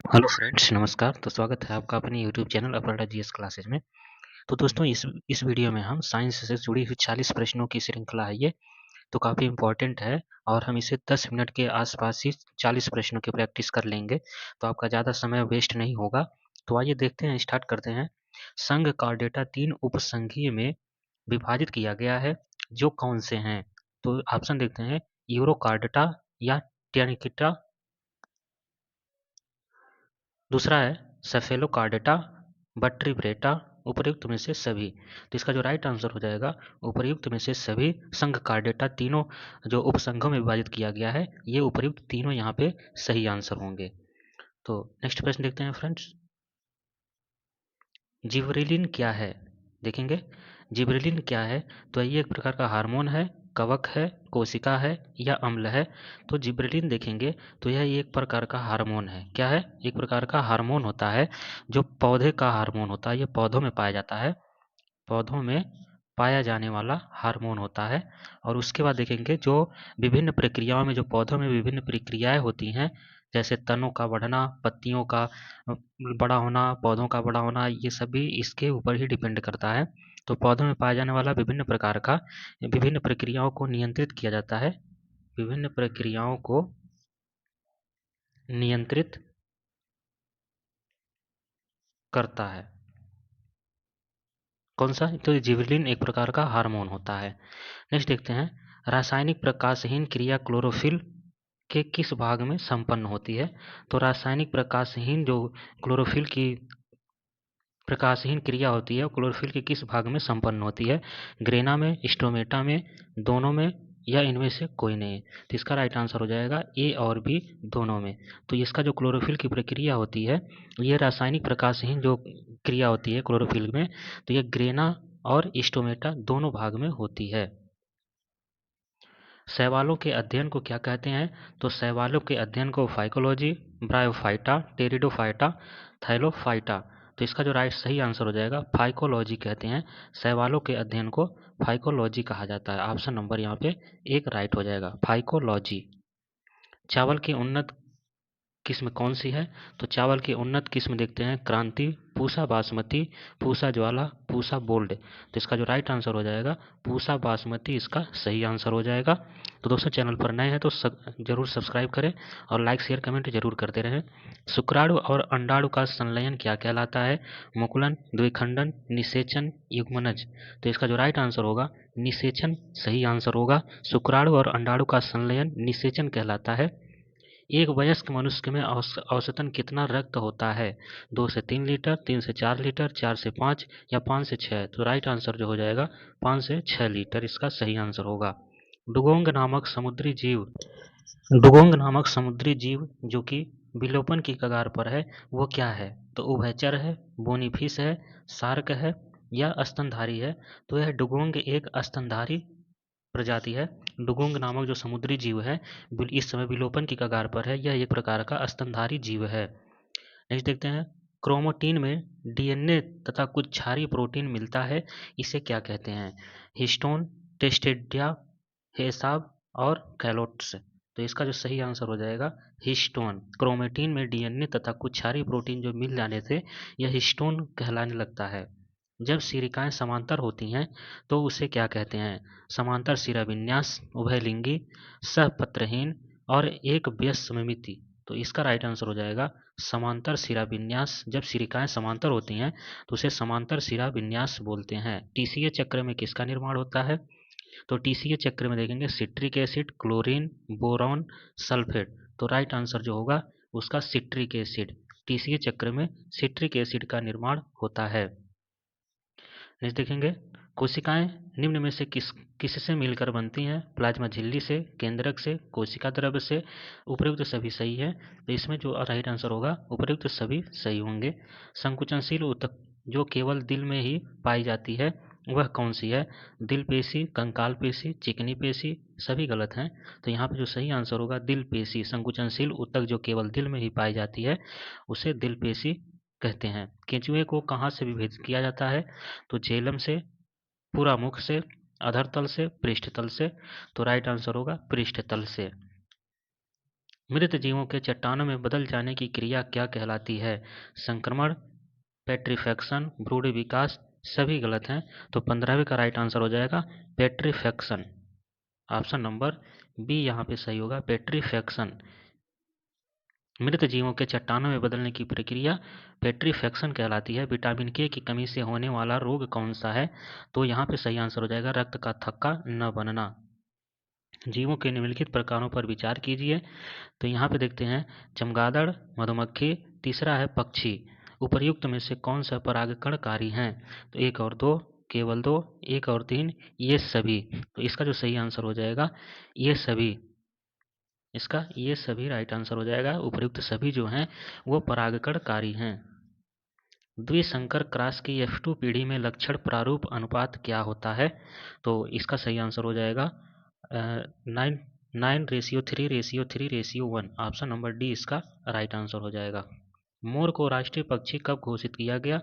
Hello friends, नमस्कार। तो स्वागत है आपका अपने YouTube channel Aparna GS classes में। तो दोस्तों इस वीडियो में हम साइंस से जुड़ी हुई 40 प्रश्नों की श्रृंखला है ये, तो काफ़ी इम्पोर्टेंट है और हम इसे 10 मिनट के आसपास ही 40 प्रश्नों की प्रैक्टिस कर लेंगे, तो आपका ज़्यादा समय वेस्ट नहीं होगा। तो आइए देखते हैं, स्टार्ट करते हैं। संघ का डेटा 3 उपसंघीय में विभाजित किया गया है, जो कौन से हैं? तो ऑप्शन देखते हैं, यूरोकार्डेटा या ट्यानिकिटा। दूसरा है सेफेलोकार्डेटा, बट्रीब्रेटा, उपर्युक्त में से सभी। तो इसका जो राइट आंसर हो जाएगा, उपर्युक्त में से सभी संघ कार्डेटा तीनों जो उपसंघों में विभाजित किया गया है, ये उपर्युक्त तीनों यहाँ पे सही आंसर होंगे। तो नेक्स्ट प्रश्न देखते हैं फ्रेंड्स। जिबरेलिन क्या है? देखेंगे जिबरेलिन क्या है। तो ये एक प्रकार का हार्मोन है, कवक है, कोशिका है या अम्ल है। तो जिबरेलिन देखेंगे तो यह एक प्रकार का हार्मोन है। क्या है? एक प्रकार का हार्मोन होता है, जो पौधे का हार्मोन होता है। ये पौधों में पाया जाता है, पौधों में पाया जाने वाला हार्मोन होता है। और उसके बाद देखेंगे जो विभिन्न प्रक्रियाओं में, जो पौधों में विभिन्न प्रक्रियाएं होती हैं, जैसे तनों का बढ़ना, पत्तियों का बड़ा होना, पौधों का बड़ा होना, ये सभी इसके ऊपर ही डिपेंड करता है। तो पौधों में पाया जाने वाला विभिन्न प्रकार का, विभिन्न प्रक्रियाओं को नियंत्रित किया जाता है, विभिन्न प्रक्रियाओं को नियंत्रित करता है। कौन सा? तो जिबरेलिन एक प्रकार का हार्मोन होता है। नेक्स्ट देखते हैं, रासायनिक प्रकाशहीन क्रिया क्लोरोफिल के किस भाग में संपन्न होती है? तो रासायनिक प्रकाशहीन जो क्लोरोफिल की प्रकाशहीन क्रिया होती है, वो क्लोरोफिल के किस भाग में संपन्न होती है? ग्रेना में, स्टोमेटा में, दोनों में या इनमें से कोई नहीं? तो इसका राइट आंसर हो जाएगा ए और बी, दोनों में। तो इसका जो क्लोरोफिल की प्रक्रिया होती है, ये रासायनिक प्रकाशहीन जो क्रिया होती है क्लोरोफिल में, तो ये ग्रेना और स्टोमेटा दोनों भाग में होती है। शैवालों के अध्ययन को क्या कहते हैं? तो शैवालों के अध्ययन को फाइकोलॉजी, ब्रायोफाइटा, टेरिडोफाइटा, थाइलोफाइटा। तो इसका जो राइट सही आंसर हो जाएगा, फाइकोलॉजी कहते हैं। शैवालों के अध्ययन को फाइकोलॉजी कहा जाता है। ऑप्शन नंबर यहाँ पे एक राइट हो जाएगा, फाइकोलॉजी। चावल की उन्नत किस्म कौन सी है? तो चावल की उन्नत किस्म देखते हैं, क्रांति, पूसा बासमती, पूसा ज्वाला, पूसा बोल्ड। तो इसका जो राइट आंसर हो जाएगा, पूसा बासमती इसका सही आंसर हो जाएगा। तो दोस्तों, चैनल पर नए हैं तो जरूर सब्सक्राइब करें और लाइक शेयर कमेंट जरूर करते रहें। शुक्राणु और अंडाणु का संलयन क्या कहलाता है? मुकुलन, द्विखंडन, निषेचन, युग्मनज। तो इसका जो राइट आंसर होगा, निषेचन सही आंसर होगा। शुक्राणु और अंडाणु का संलयन निषेचन कहलाता है। एक वयस्क मनुष्य में औसतन कितना रक्त होता है? 2 से 3 लीटर, 3 से 4 लीटर, 4 से 5 या 5 से 6? तो राइट आंसर जो हो जाएगा, 5 से 6 लीटर इसका सही आंसर होगा। डुगोंग नामक समुद्री जीव, डुगोंग नामक समुद्री जीव जो कि विलोपन की कगार पर है, वो क्या है? तो उभयचर है, बोनीफिश है, शार्क है या स्तनधारी है? तो यह डुगोंग एक स्तनधारी प्रजाति है। डुगोंग नामक जो समुद्री जीव है, इस समय विलोपन की कगार पर है। यह एक प्रकार का स्तनधारी जीव है। नेक्स्ट देखते हैं, क्रोमोटीन में डीएनए तथा कुछ क्षारीय प्रोटीन मिलता है, इसे क्या कहते हैं? हिस्टोन, टेस्टेडिया, हेसाब और कैलोट्स। तो इसका जो सही आंसर हो जाएगा, हिस्टोन। क्रोमेटिन में डीएनए तथा कुछ क्षारीय प्रोटीन जो मिल जाने से यह हिस्टोन कहलाने लगता है। जब सिरिकाएं समांतर होती हैं तो उसे क्या कहते हैं? समांतर शिराविन्यास, उभयलिंगी, सहपत्रहीन और एक व्यस्ममिति। तो इसका राइट आंसर हो जाएगा समांतर शिराविन्यास। जब सिरिकाएं समांतर होती हैं तो उसे समांतर शिराविन्यास बोलते हैं। टीसीए चक्र में किसका निर्माण होता है? तो टीसीए चक्र में देखेंगे citric acid, chlorine, boron, sulphate. तो राइट आंसर जो होगा उसका सिट्रिक एसिड। टीसीए चक्र में सिट्रिक एसिड का निर्माण होता है। नेक्स्ट देखेंगे, कोशिकाएं निम्न में से किससे मिलकर बनती हैं? प्लाज्मा झिल्ली से, केंद्रक से, कोशिका द्रव्य से? उपर्युक्त सभी सही है। तो इसमें जो राइट आंसर होगा, उपर्युक्त सभी सही होंगे। संकुचनशील ऊतक जो केवल दिल में ही पाई जाती है, वह कौन सी है? दिल पेशी, कंकाल पेशी, चिकनी पेशी? सभी गलत हैं। तो यहाँ पे जो सही आंसर होगा, दिल पेशी। संकुचनशील ऊतक जो केवल दिल में ही पाई जाती है, उसे दिल पेशी कहते हैं। केंचुए को कहाँ से विभेदित किया जाता है? तो झेलम से, पुरामुख से, अधर तल से, पृष्ठ तल से? तो राइट आंसर होगा पृष्ठ तल से। मृत जीवों के चट्टानों में बदल जाने की क्रिया क्या कहलाती है? संक्रमण, पेट्रीफैक्शन, भ्रूण विकास, सभी गलत हैं। तो 15वें का राइट आंसर हो जाएगा पेट्रीफैक्शन। ऑप्शन नंबर बी यहाँ पे सही होगा, पेट्रीफैक्शन। मृत जीवों के चट्टानों में बदलने की प्रक्रिया पेट्रीफैक्शन कहलाती है। विटामिन के की कमी से होने वाला रोग कौन सा है? तो यहाँ पे सही आंसर हो जाएगा रक्त का थक्का न बनना। जीवों के निम्नलिखित प्रकारों पर विचार कीजिए। तो यहाँ पे देखते हैं चमगादड़, मधुमक्खी, तीसरा है पक्षी। उपर्युक्त में से कौन सा परागकणकारी हैं? तो 1 और 2, केवल 2, 1 और 3, ये सभी। तो इसका जो सही आंसर हो जाएगा ये सभी। इसका ये सभी राइट आंसर हो जाएगा। उपर्युक्त सभी जो हैं वो परागकणकारी हैं। द्विसंकर क्रॉस की F2 पीढ़ी में लक्षण प्रारूप अनुपात क्या होता है? तो इसका सही आंसर हो जाएगा 9:3:3:1। ऑप्शन नंबर डी इसका राइट आंसर हो जाएगा। मोर को राष्ट्रीय पक्षी कब घोषित किया गया?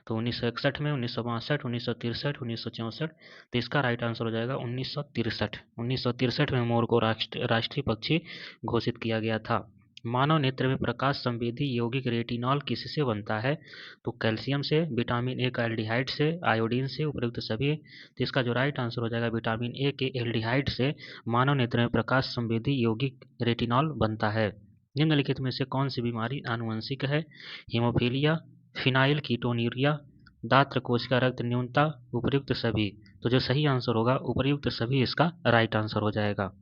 तो 1961 में, 1962, 1963, 1964। तो इसका राइट आंसर हो जाएगा 1963। 1963 में मोर को राष्ट्रीय पक्षी घोषित किया गया था। मानव नेत्र में प्रकाश संवेदी यौगिक रेटिनॉल किससे बनता है? तो कैल्शियम से, विटामिन ए का एल्डिहाइड से, आयोडीन से, उपयुक्त सभी। तो इसका जो राइट आंसर हो जाएगा विटामिन ए के एल्डिहाइड से मानव नेत्र में प्रकाश संवेदी यौगिक रेटिनॉल बनता है। निम्नलिखित में से कौन सी बीमारी आनुवंशिक है? हीमोफीलिया, फिनाइल कीटोन्यूरिया, दात्र कोशिका रक्त न्यूनता, उपर्युक्त सभी। तो जो सही आंसर होगा उपर्युक्त सभी इसका राइट आंसर हो जाएगा।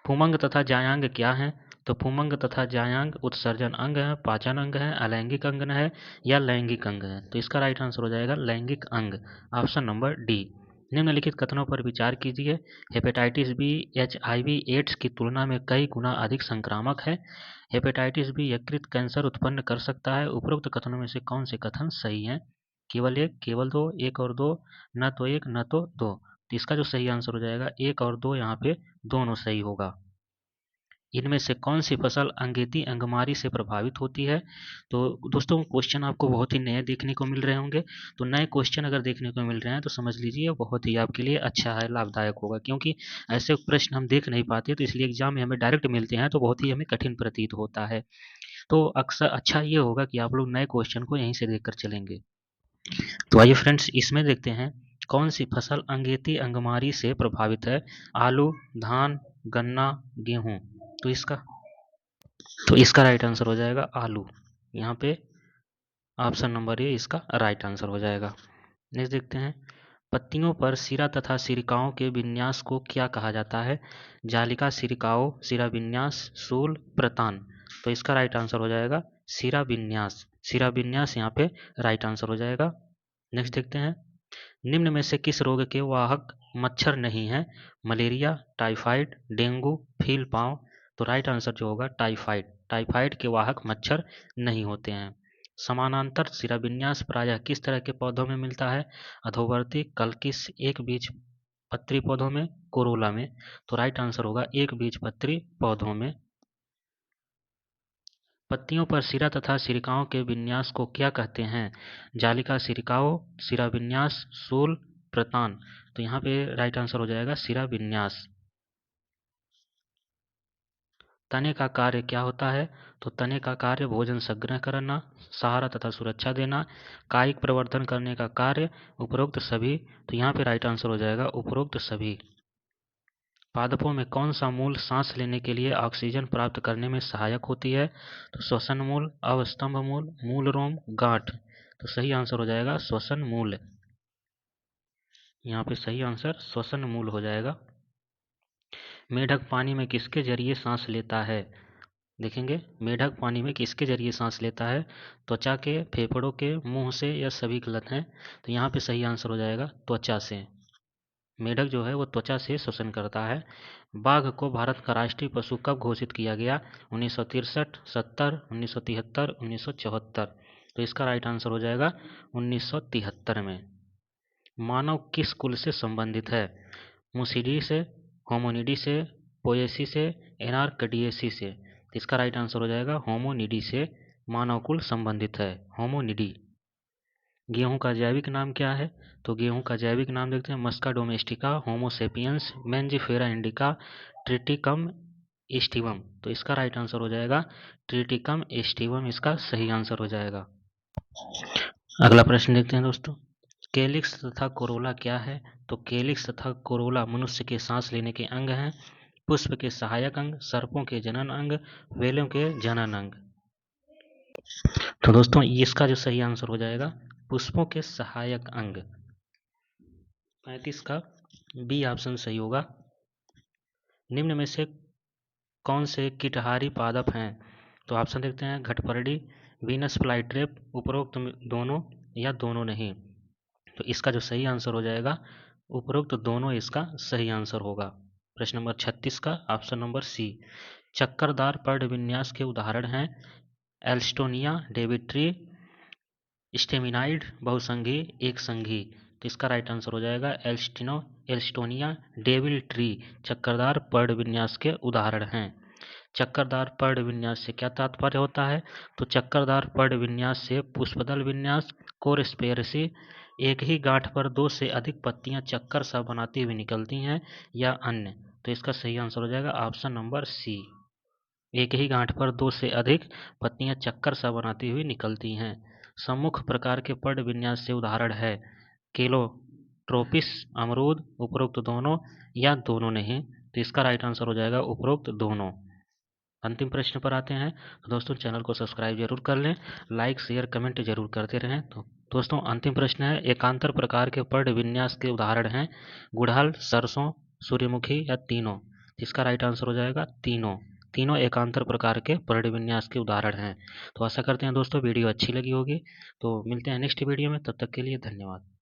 पुमंग तथा जायांग क्या है? तो पुमंग तथा जायांग उत्सर्जन अंग है, पाचन अंग है, अलैंगिक अंग है या लैंगिक अंग है? तो इसका राइट आंसर हो जाएगा लैंगिक अंग। Option number D. निम्नलिखित कथनों पर विचार कीजिए। हेपेटाइटिस बी HIV एड्स की तुलना में कई गुना अधिक संक्रामक है। हेपेटाइटिस बी यकृत कैंसर उत्पन्न कर सकता है। उपरोक्त कथनों में से कौन से कथन सही हैं? केवल 1, केवल 2, 1 और 2, न तो 1 न तो 2। तो इसका जो सही आंसर हो जाएगा 1 और 2, यहाँ पे दोनों सही होगा। इनमें से कौन सी फसल अंगेती अंगमारी से प्रभावित होती है? तो दोस्तों क्वेश्चन आपको बहुत ही नए देखने को मिल रहे होंगे। तो नए क्वेश्चन अगर देखने को मिल रहे हैं तो समझ लीजिए बहुत ही आपके लिए अच्छा है, लाभदायक होगा, क्योंकि ऐसे प्रश्न हम देख नहीं पाते, तो इसलिए एग्जाम में हमें डायरेक्ट मिलते हैं तो बहुत ही हमें कठिन प्रतीत होता है। तो अक्सर अच्छा ये होगा कि आप लोग नए क्वेश्चन को यहीं से देखकर चलेंगे। तो आइए फ्रेंड्स इसमें देखते हैं कौन सी फसल अंगेती अंगमारी से प्रभावित है। आलू, धान, गन्ना, गेहूं। तो इसका राइट आंसर हो जाएगा आलू। यहाँ पे ऑप्शन नंबर ए इसका राइट आंसर हो जाएगा। नेक्स्ट देखते हैं पत्तियों पर सिरा तथा सिरिकाओं के विन्यास को क्या कहा जाता है? जालिका सिरिकाओं, सिरा विन्यास, सूल, प्रतान। तो इसका राइट आंसर हो जाएगा सिरा विन्यास। सिरा विन्यास यहाँ पे राइट आंसर हो जाएगा। नेक्स्ट देखते हैं निम्न में से किस रोग के वाहक मच्छर नहीं है? मलेरिया, टाइफाइड, डेंगू, फील पाँव। तो राइट आंसर जो होगा टाइफाइड। टाइफाइड के वाहक मच्छर नहीं होते हैं। समानांतर शिराविन्यास प्रायः किस तरह के पौधों में मिलता है? अधोवर्ती, कल्किस, एक बीज पत्री पौधों में, कोरोला में। तो राइट आंसर होगा एक बीज पत्री पौधों में। पत्तियों पर सिरा तथा सिरिकाओं के विन्यास को क्या कहते हैं? जालिका सिरिकाओं, सिरा विन्यास, सूल, प्रतान। तो यहाँ पे राइट आंसर हो जाएगा सिरा विन्यास। तने का कार्य क्या होता है? तो तने का कार्य भोजन संग्रह करना, सहारा तथा सुरक्षा देना, कायिक प्रवर्धन करने का कार्य, उपरोक्त सभी। तो यहाँ पे राइट आंसर हो जाएगा उपरोक्त सभी। पादपों में कौन सा मूल सांस लेने के लिए ऑक्सीजन प्राप्त करने में सहायक होती है? तो श्वसन मूल, अवस्तंभ मूल, मूल रोम, गांठ। तो सही आंसर हो जाएगा श्वसन मूल। यहाँ पे सही आंसर श्वसन मूल हो जाएगा। मेढक पानी में किसके जरिए सांस लेता है? देखेंगे मेढक पानी में किसके जरिए सांस लेता है? त्वचा के, फेफड़ों के, मुंह से या सभी गलत हैं? तो यहाँ पे सही आंसर हो जाएगा त्वचा से। मेढक जो है वो त्वचा से श्वसन करता है। बाघ को भारत का राष्ट्रीय पशु कब घोषित किया गया? 1963, 70, 1973, 1974। तो इसका राइट आंसर हो जाएगा 1973 में। मानव किस कुल से संबंधित है? मुसिडी से, होमोनिडी से, पोएसी से, एनार्कडिएसी से। इसका राइट आंसर हो जाएगा होमोनिडी से मानव कुल संबंधित है, होमोनिडी। गेहूं का जैविक नाम क्या है? तो गेहूं का जैविक नाम देखते हैं मस्का डोमेस्टिका, होमो सेपियंस, मैंजिफेरा इंडिका, ट्रिटिकम एस्टिवम। तो इसका राइट आंसर हो जाएगा ट्रिटिकम एस्टिवम, इसका सही आंसर हो जाएगा। अगला प्रश्न देखते हैं दोस्तों, कैलिक्स तथा कोरोला क्या है? तो कैलिक्स तथा कोरोला मनुष्य के सांस लेने के अंग हैं, पुष्प के सहायक अंग, सर्पों के जनन अंग, वेलों के जनन अंग। तो दोस्तों इसका जो सही आंसर हो जाएगा पुष्पों के सहायक अंग। 35 का बी ऑप्शन सही होगा। निम्न में से कौन से कीटहारी पादप हैं? तो ऑप्शन देखते हैं, घटपर्डी, वीनस फ्लाईट्रेप, उपरोक्त दोनों या दोनों नहीं। तो इसका जो सही आंसर हो जाएगा उपरोक्त दोनों, इसका सही आंसर होगा। प्रश्न नंबर 36 का ऑप्शन नंबर सी। चक्करदार पर्ड विन्यास के उदाहरण हैं एल्स्टोनिया, डेविड ट्री, स्टेमिनाइड, बहुसंघी, एक संघी। तो इसका राइट आंसर हो जाएगा एल्स्टोनिया, डेविल ट्री चक्करदार पर्ड विन्यास के उदाहरण हैं। चक्करदार पर्ड विन्यास से क्या तात्पर्य होता है? तो चक्करदार पर्ड विन्यास से पुष्पदल विन्यास, कोरस्पेरेसी, एक ही गांठ पर दो से अधिक पत्तियां चक्कर सा बनाती हुई निकलती हैं, या अन्य। तो इसका सही आंसर हो जाएगा ऑप्शन नंबर सी, एक ही गांठ पर दो से अधिक पत्तियां चक्कर सा बनाती हुई निकलती हैं। सम्मुख प्रकार के पर्ड विन्यास से उदाहरण है केलोट्रोपिस, अमरूद, उपरोक्त दोनों या दोनों नहीं। तो इसका राइट आंसर हो जाएगा उपरोक्त दोनों। अंतिम प्रश्न पर आते हैं। तो दोस्तों चैनल को सब्सक्राइब जरूर कर लें, लाइक शेयर कमेंट जरूर करते रहें। तो दोस्तों अंतिम प्रश्न है, एकांतर प्रकार के पर्ड विन्यास के उदाहरण हैं गुड़हल, सरसों, सूर्यमुखी या तीनों। इसका राइट आंसर हो जाएगा तीनों। तीनों एकांतर प्रकार के पर्ड विन्यास के उदाहरण हैं। तो आशा करते हैं दोस्तों वीडियो अच्छी लगी होगी। तो मिलते हैं नेक्स्ट वीडियो में, तब तक के लिए धन्यवाद।